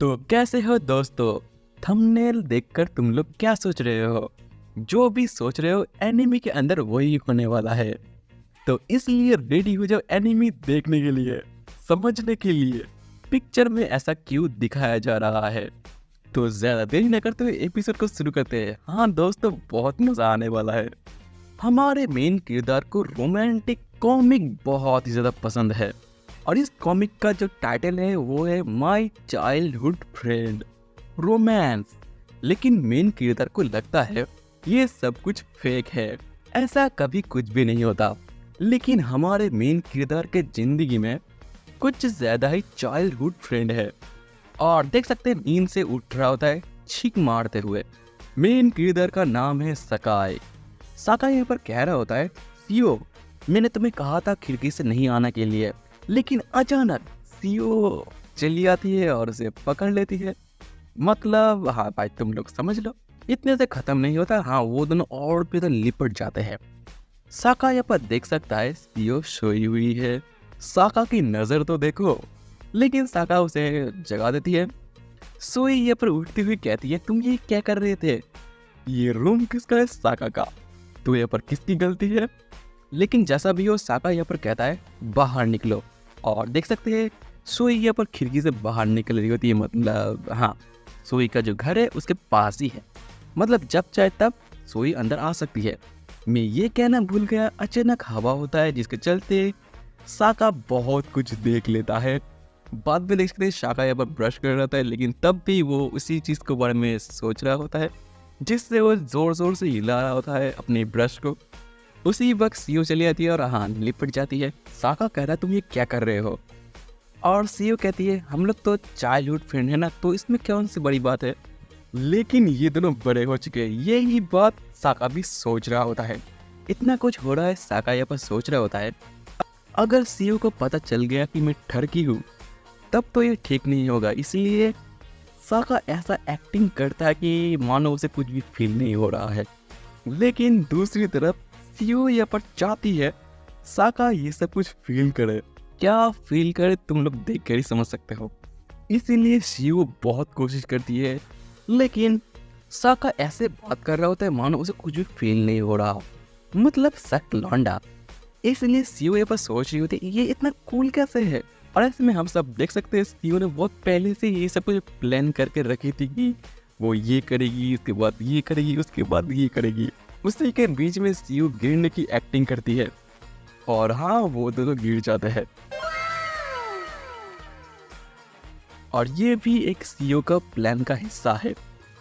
तो कैसे हो दोस्तों। थंबनेल देखकर तुम लोग क्या सोच रहे हो? जो भी सोच रहे हो एनिमी के अंदर वही होने वाला है। तो इसलिए रेडी हो जाओ एनिमी देखने के लिए, समझने के लिए पिक्चर में ऐसा क्यों दिखाया जा रहा है। तो ज्यादा देरी न करते हुए एपिसोड को शुरू करते हैं। हाँ दोस्तों, बहुत मजा आने वाला है। हमारे मेन किरदार को रोमांटिक कॉमिक बहुत ही ज्यादा पसंद है और इस कॉमिक का जो टाइटल है वो है माई चाइल्डहुड फ्रेंड रोमांस। लेकिन मेन किरदार को लगता है ये सब कुछ फेक है, ऐसा कभी कुछ भी नहीं होता। लेकिन हमारे मेन किरदार के जिंदगी में कुछ ज्यादा ही चाइल्डहुड फ्रेंड है और देख सकते हैं नींद से उठ रहा होता है छींक मारते हुए। मेन किरदार का नाम है सकाई। सकाई यहाँ पर कह रहा होता है, सीओ मैंने तुम्हें कहा था खिड़की से नहीं आने के लिए, लेकिन अचानक सीओ चली आती है और उसे पकड़ लेती है। मतलब हाँ भाई, तुम लोग समझ लो, इतने से खत्म नहीं होता। हाँ, वो दोनों और भी तो लिपट जाते हैं। साका यहाँ पर देख सकता है सीओ सोई हुई है। साका की नजर तो देखो, लेकिन साका उसे जगा देती है। सोई यहाँ पर उठती हुई कहती है, तुम ये क्या कर रहे थे? ये रूम किसका है? साका का। तो यहाँ पर किसकी गलती है? लेकिन जैसा भी हो, साका यहाँ पर कहता है बाहर निकलो। और देख सकते हैं सोई यहाँ पर खिड़की से बाहर निकल रही होती है। मतलब हाँ, सोई का जो घर है उसके पास ही है। मतलब जब चाहे तब सोई अंदर आ सकती है। मैं ये कहना भूल गया, अचानक हवा होता है जिसके चलते साका बहुत कुछ देख लेता है। बाद में देख सकते हैं साका यहाँ पर ब्रश कर रहा था, लेकिन तब भी वो उसी चीज़ के बारे में सोच रहा होता है जिससे वो जोर जोर से हिला रहा होता है अपने ब्रश को। उसी वक्त सीओ चली आती है और हाँ लिपट जाती है। साका कह रहा है तुम ये क्या कर रहे हो? और सीओ कहती है हम लोग तो चाइल्डहुड फ्रेंड है ना, तो इसमें कौन सी बड़ी बात है। लेकिन ये दोनों बड़े हो चुके हैं, यही बात साका भी सोच रहा होता है। इतना कुछ हो रहा है, साका यहाँ पर सोच रहा होता है अगर सीओ को पता चल गया कि मैं ठरकी हूँ तब तो ये ठीक नहीं होगा। इसलिए साका ऐसा एक्टिंग करता है कि मानो उसे कुछ भी फील नहीं हो रहा है। लेकिन दूसरी तरफ सीओ यहाँ पर चाहती है साका ये सब कुछ फील करे। क्या फील करे तुम लोग देख कर ही समझ सकते हो। इसीलिए सीओ बहुत कोशिश करती है, लेकिन साका ऐसे बात कर रहा होता है मानो उसे कुछ भी फील नहीं हो रहा। मतलब सख्त लौंडा। इसलिए सीओ यहाँ पर सोच रही होती है ये इतना कूल कैसे है। और ऐसे में हम सब देख सकते हैं सीओ ने बहुत पहले से ये सब कुछ प्लान करके रखी थी कि वो ये करेगी, उसके बाद ये करेगी, उसके बाद ये करेगी। उसी के बीच में सीओ गिरने की एक्टिंग करती है और हाँ वो दोनों गिर जाते हैं। और ये भी एक सीओ का प्लान का हिस्सा है।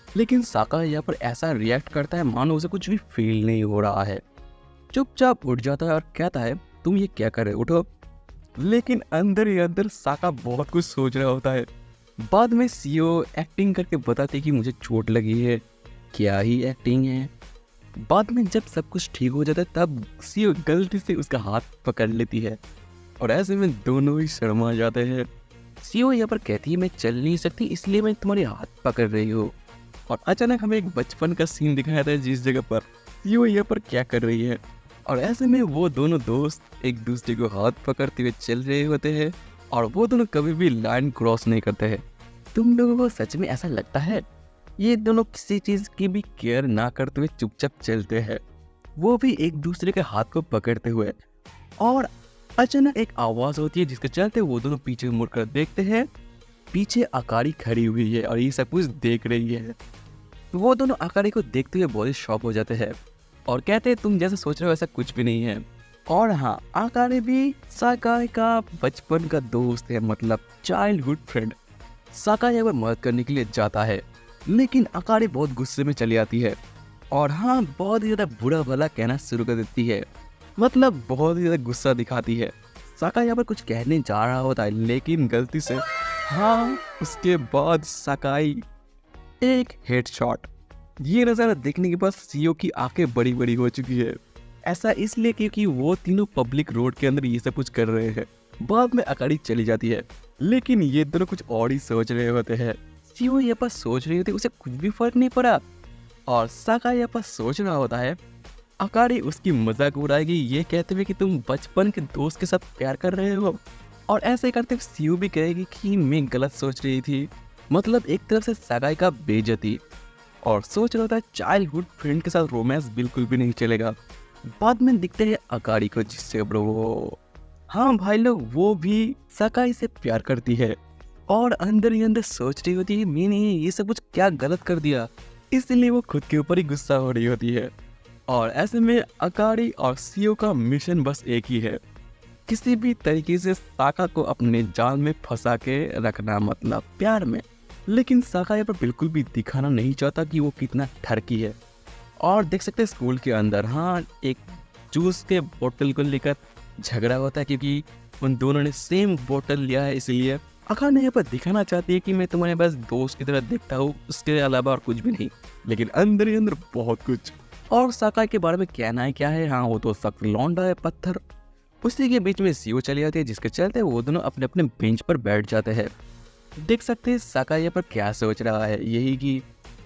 लेकिन साका यहाँ पर ऐसा रिएक्ट करता है मानो उसे कुछ भी फील नहीं हो रहा है। चुपचाप उठ जाता है और कहता है तुम ये क्या कर रहे हो, उठो। लेकिन अंदर ही अंदर साका बहुत कुछ सोच रहा होता है। बाद में सीओ एक्टिंग करके बताते कि मुझे चोट लगी है। क्या ही एक्टिंग है। बाद में जब सब कुछ ठीक हो जाता है तब सीओ गलती से उसका हाथ पकड़ लेती है और ऐसे में दोनों ही शर्मा जाते हैं। सीओ यहाँ पर कहती है मैं चल नहीं सकती इसलिए मैं तुम्हारे हाथ पकड़ रही हूँ। और अचानक हमें एक बचपन का सीन दिखाया था जिस जगह पर सीओ यहाँ पर क्या कर रही है। और ऐसे में वो दोनों दोस्त एक दूसरे को हाथ पकड़ते हुए चल रहे होते हैं और वो दोनों कभी भी लाइन क्रॉस नहीं करते हैं। तुम लोगों को सच में ऐसा लगता है? ये दोनों किसी चीज की भी केयर ना करते हुए चुपचाप चलते हैं, वो भी एक दूसरे के हाथ को पकड़ते हुए। और अचानक एक आवाज होती है जिसके चलते वो दोनों पीछे मुड़कर देखते हैं। पीछे अकारी खड़ी हुई है और ये सब कुछ देख रही है। वो दोनों अकारी को देखते हुए बहुत ही शॉक हो जाते हैं और कहते हैं तुम जैसा सोच रहे हो ऐसा कुछ भी नहीं है। और हाँ, अकारी भी साकाई का बचपन का दोस्त है, मतलब चाइल्डहुड फ्रेंड। साकाई यहाँ पर मदद करने के लिए जाता है, लेकिन अकारी बहुत गुस्से में चली आती है और हाँ बहुत ही ज्यादा बुरा भला कहना शुरू कर देती है। मतलब बहुत ही ज्यादा गुस्सा दिखाती है। साकाई यहाँ पर कुछ कहने जा रहा होता है लेकिन गलती से हाँ उसके बाद साकाई एक हेडशॉट। ये नज़ारा देखने के बाद सीओ की आंखें बड़ी बड़ी हो चुकी है। ऐसा इसलिए क्योंकि वो तीनों पब्लिक रोड के अंदर ये सब कुछ कर रहे हैं। बाद में अकारी चली जाती है, लेकिन ये दोनों कुछ और ही सोच रहे होते हैं। सीओ ये पास सोच रही होती उसे कुछ भी फर्क नहीं पड़ा और साका ये पास सोच रहा होता है अकारी उसकी मजाक उड़ाएगी ये कहते हुए कि तुम बचपन के दोस्त के साथ प्यार कर रहे हो। और ऐसे करते सीओ भी कहेगी कि मैं गलत सोच रही थी मतलब एक तरफ से सगाई का बेइज्जती और सोच रहा था चाइल्डहुड फ्रेंड के साथ रोमांस बिल्कुल भी नहीं चलेगा। बाद में दिखते हैं अकाड़ी को, जिससे ब्रो हाँ भाई लोग वो भी सगाई से प्यार करती है और अंदर ही अंदर सोच रही होती है मैंने ये सब कुछ क्या गलत कर दिया, इसलिए वो खुद के ऊपर ही गुस्सा हो रही होती है। और ऐसे में अकाड़ी और सीओ का मिशन बस एक ही है, किसी भी तरीके से साका को अपने जाल में फंसा के रखना, मतलब प्यार में। लेकिन साका यहाँ पर बिल्कुल भी दिखाना नहीं चाहता कि वो कितना ठरकी है। और देख सकते हैं स्कूल के अंदर हाँ एक जूस के बोतल को लेकर झगड़ा होता है, क्योंकि उन दोनों ने सेम बोतल लिया है। इसलिए अकाने यहाँ पर दिखाना चाहती है कि मैं तुम्हें बस दोस्त की तरह देखता हूँ, उसके अलावा और कुछ भी नहीं, लेकिन अंदर ही अंदर बहुत कुछ। और साका के बारे में कहना है क्या है, हाँ वो तो सख्त लौंडा है, पत्थर। उसी के बीच में सीओ चली जाती है, जिसके चलते वो दोनों अपने अपने बेंच पर बैठ जाते हैं। देख सकते हैं साका यहाँ पर क्या सोच रहा है, यही कि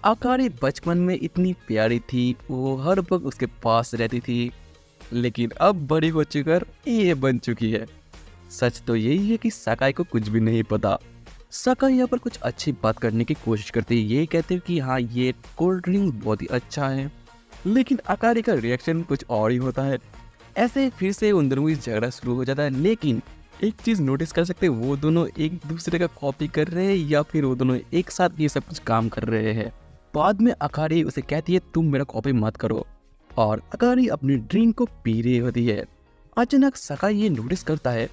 अकाड़ी बचपन में इतनी प्यारी थी, वो हर वक्त उसके पास रहती थी, लेकिन अब बड़ी हो चुकर ये बन चुकी है। सच तो यही है कि सकाई को कुछ भी नहीं पता। सकाई यहाँ पर कुछ अच्छी बात करने की कोशिश करती है, ये कहते हैं कि हाँ ये कोल्ड ड्रिंक बहुत ही अच्छा है, लेकिन अकाड़ी का रिएक्शन कुछ और ही होता है। ऐसे फिर से उन दोनों की झगड़ा शुरू हो जाता है। लेकिन एक चीज नोटिस कर सकते हैं, वो दोनों एक दूसरे का कॉपी कर रहे हैं या फिर वो दोनों एक साथ ये सब कुछ काम कर रहे हैं। बाद में अकाड़ी उसे कहती है तुम मेरा कॉपी मत करो, और अकाड़ी अपनी ड्रिंक को पी रही होती है। अचानक सकाई ये नोटिस करता है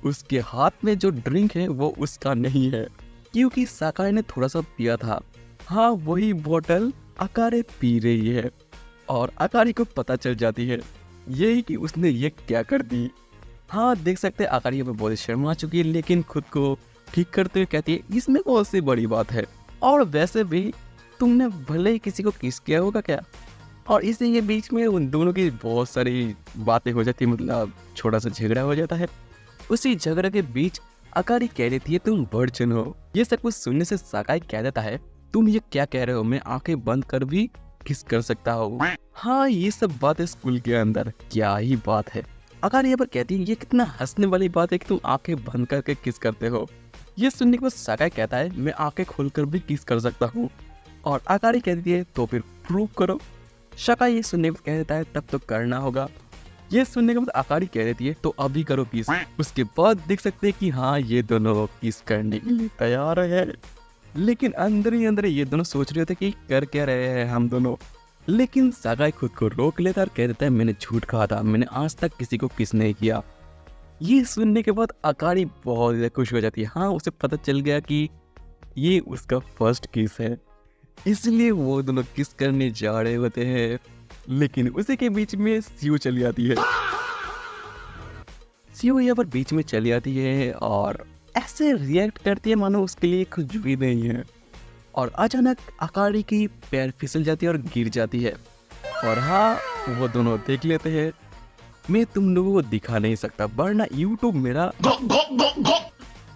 उसके हाथ में जो ड्रिंक है वो उसका नहीं है, क्योंकि सकाई ने थोड़ा सा पिया था। हाँ वही बोतल अकाड़ी पी रही है, और अकाड़ी को पता चल जाती है यही कि उसने ये क्या कर दी। हाँ देख सकते हैं अकाड़ी यहाँ पे बहुत शर्मा चुकी है, लेकिन खुद को ठीक करते हुए कहती है इसमें कौन सी बड़ी बात है, और वैसे भी तुमने भले ही किसी को किस किया होगा क्या। और इसी के बीच में उन दोनों की बहुत सारी बातें हो जाती है, मतलब छोटा सा झगड़ा हो जाता है। उसी झगड़े के बीच अकाड़ी कह देती है तुम वर्जिन हो। ये सब कुछ सुनने से सकाई कह देता है तुम ये क्या कह रहे हो, मैं आंखें बंद कर भी किस कर सकता हूँ। हाँ ये सब बातें स्कूल के अंदर क्या ही बात है। अकाड़ी यहाँ पर कहती है ये कितना हंसने वाली बात है कि तुम आंखें बंद करके किस करते हो। ये सुनने के बाद सकाई कहता है मैं आंखें खोलकर भी किस कर सकता हूँ, और अकाड़ी कहती है तो फिर प्रूव करो। सकाई ये सुनने के बाद कह देता है तब तो करना होगा। ये सुनने के बाद अकाड़ी कह देती है तो अभी करो किस। उसके बाद देख सकते हैं कि हाँ ये दोनों किस करने के लिए तैयार है, लेकिन अंदर ही अंदर ये दोनों सोच रहे थे कि कर क्या रहे हैं हम दोनों। लेकिन सगाई खुद को रोक लेता और कह देता है मैंने झूठ कहा था, मैंने आज तक किसी को किस नहीं किया। ये सुनने के बाद अकाड़ी बहुत ज्यादा खुश हो जाती है। हाँ उसे पता चल गया कि ये उसका फर्स्ट किस है, इसलिए वो दोनों किस करने जा रहे होते हैं। लेकिन उसी के बीच में सीयू चली आती है। सीयू यहाँ पर बीच में चली आती है और ऐसे रिएक्ट करती है मानो उसके लिए कुछ भी नहीं है, और अचानक अकाड़ी की पैर फिसल जाती है और गिर जाती है। और हाँ वो दोनों देख लेते हैं, मैं तुम लोगों को दिखा नहीं सकता वरना यूट्यूब मेरा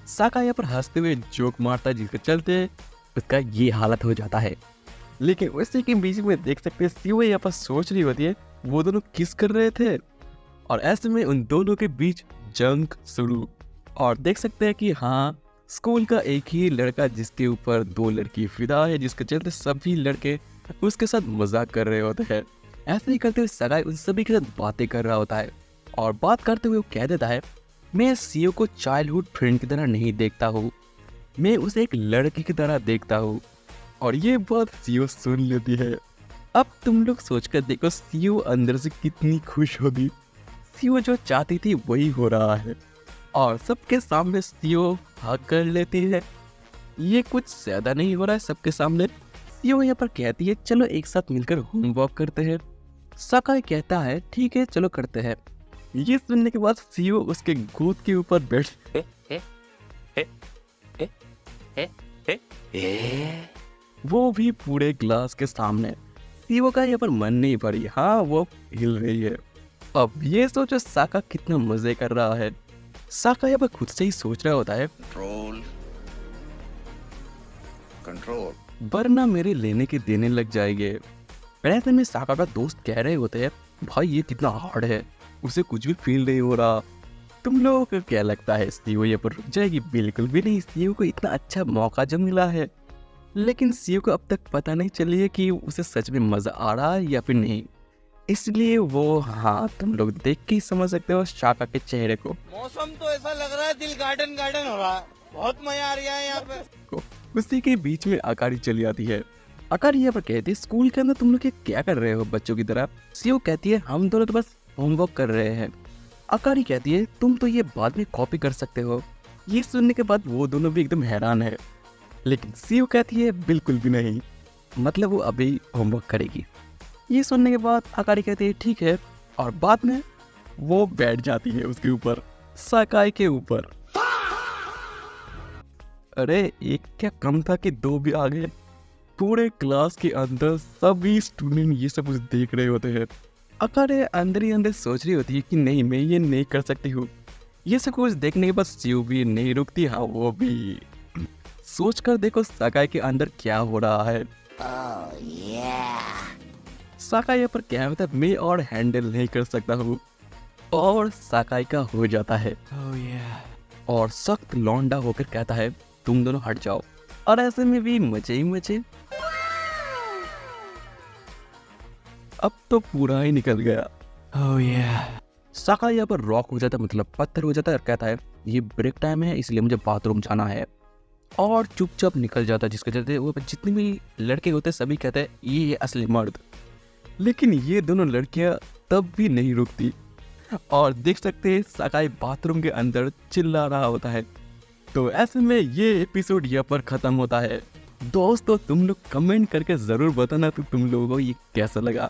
साका यहाँ पर हंसते हुए जोक मारता है, जिसके चलते उसका ये हालत हो जाता है। लेकिन उसी के बीच में देख सकते हैं सीओ यहाँ पर सोच रही होती है वो दोनों किस कर रहे थे, और ऐसे में उन दोनों के बीच जंग शुरू। और देख सकते हैं कि हाँ स्कूल का एक ही लड़का जिसके ऊपर दो लड़की फिदा है, जिसके चलते सभी लड़के उसके साथ मजाक कर रहे होते हैं। ऐसे ही करते हुए सगाई उन सभी के साथ बातें कर रहा होता है, और बात करते हुए वो कह देता है मैं सीओ को चाइल्डहुड फ्रेंड की तरह नहीं देखता हूँ, मैं उसे एक लड़की की तरह देखता हूँ। और ये बात सीओ सुन लेती है। अब तुम लोग सोचकर देखो सीओ अंदर से कितनी खुश होगी। सीओ जो चाहती थी वही हो रहा है, और सबके सामने सीओ हक कर लेती है। ये कुछ ज्यादा नहीं हो रहा है सबके सामने। सीओ यहाँ पर कहती है चलो एक साथ मिलकर होमवर्क करते हैं। सकाई कहता है ठीक है चलो करते हैं। ये सुनने के बाद सीओ उसके गोद के ऊपर बैठ वो भी पूरे ग्लास के सामने। सीओ का यहाँ पर मन नहीं पड़ी, हाँ वो हिल रही है। अब ये सोचो साका कितना मजे कर रहा है। साका यहाँ पर खुद से ही सोच रहा होता है कंट्रोल वरना मेरे लेने के देने लग जाएंगे। ऐसे में साका का दोस्त कह रहे होते हैं भाई ये कितना हार्ड है, उसे कुछ भी फील नहीं हो रहा। तुम लोगों को क्या लगता है सीओ यहाँ पर रुक जाएगी? बिल्कुल भी नहीं, सीओ को इतना अच्छा मौका जो मिला है लेकिन सीयू को अब तक पता नहीं चली है कि उसे सच में मजा आ रहा है या फिर नहीं। इसलिए वो, हाँ तुम लोग देख के ही समझ सकते हो शाका के चेहरे को। मौसम तो ऐसा लग रहा है दिल गार्डन गार्डन हो रहा है, बहुत मजा आ रहा है यहाँ पे। उसी के बीच में अकारी चली आती है। अकारी यहाँ पर कहती है, स्कूल के अंदर तुम लोग ये क्या कर रहे हो बच्चों की तरह। सीयू कहती है, हम दोनों तो बस होमवर्क कर रहे हैं। अकारी कहती है, तुम तो ये बाद में कॉपी कर सकते हो। ये सुनने के बाद वो दोनों भी एकदम हैरान है। लेकिन सीयू कहती है, बिल्कुल भी नहीं, मतलब वो अभी होमवर्क करेगी। ये सुनने के बाद अकारी कहती है, ठीक है, और बाद में वो बैठ जाती है उसके ऊपर, साकाई के ऊपर। अरे एक क्या कम था कि दो भी आ गए। पूरे क्लास के अंदर सभी स्टूडेंट ये सब कुछ देख रहे होते हैं। अकारे अंदर ही अंदर सोच रही होती है कि नहीं, मैं ये नहीं कर सकती हूँ। ये सब कुछ देखने के बाद सीयू भी नहीं रुकती, हाँ वो भी। सोच कर देखो साकाई के अंदर क्या हो रहा है। साकाई पर क्या होता है, मैं और हैंडल नहीं कर सकता हूँ, और साकाई का हो जाता है। और सख्त लौंडा होकर कहता है, तुम दोनों हट जाओ। और ऐसे में भी मजे ही मजे। अब तो पूरा ही निकल गया। साकाई यहाँ पर रॉक हो जाता है, मतलब पत्थर हो जाता है, और कहता है ये ब्रेक टाइम है इसलिए मुझे बाथरूम जाना है, और चुपचाप निकल जाता है। जिसके चलते वो जितने भी लड़के होते हैं सभी कहते हैं ये है असली मर्द। लेकिन ये दोनों लड़कियां तब भी नहीं रुकती, और देख सकते हैं साकाई बाथरूम के अंदर चिल्ला रहा होता है। तो ऐसे में ये एपिसोड यहाँ पर खत्म होता है। दोस्तों तुम लोग कमेंट करके जरूर बताना तो तुम लोगों को ये कैसा लगा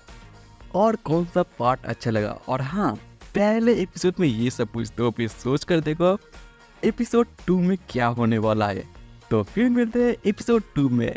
और कौन सा पार्ट अच्छा लगा। और हाँ, पहले एपिसोड में ये सब कुछ तो फिर सोच कर देखो एपिसोड 2 में क्या होने वाला है। तो फिर मिलते हैं एपिसोड 2 में।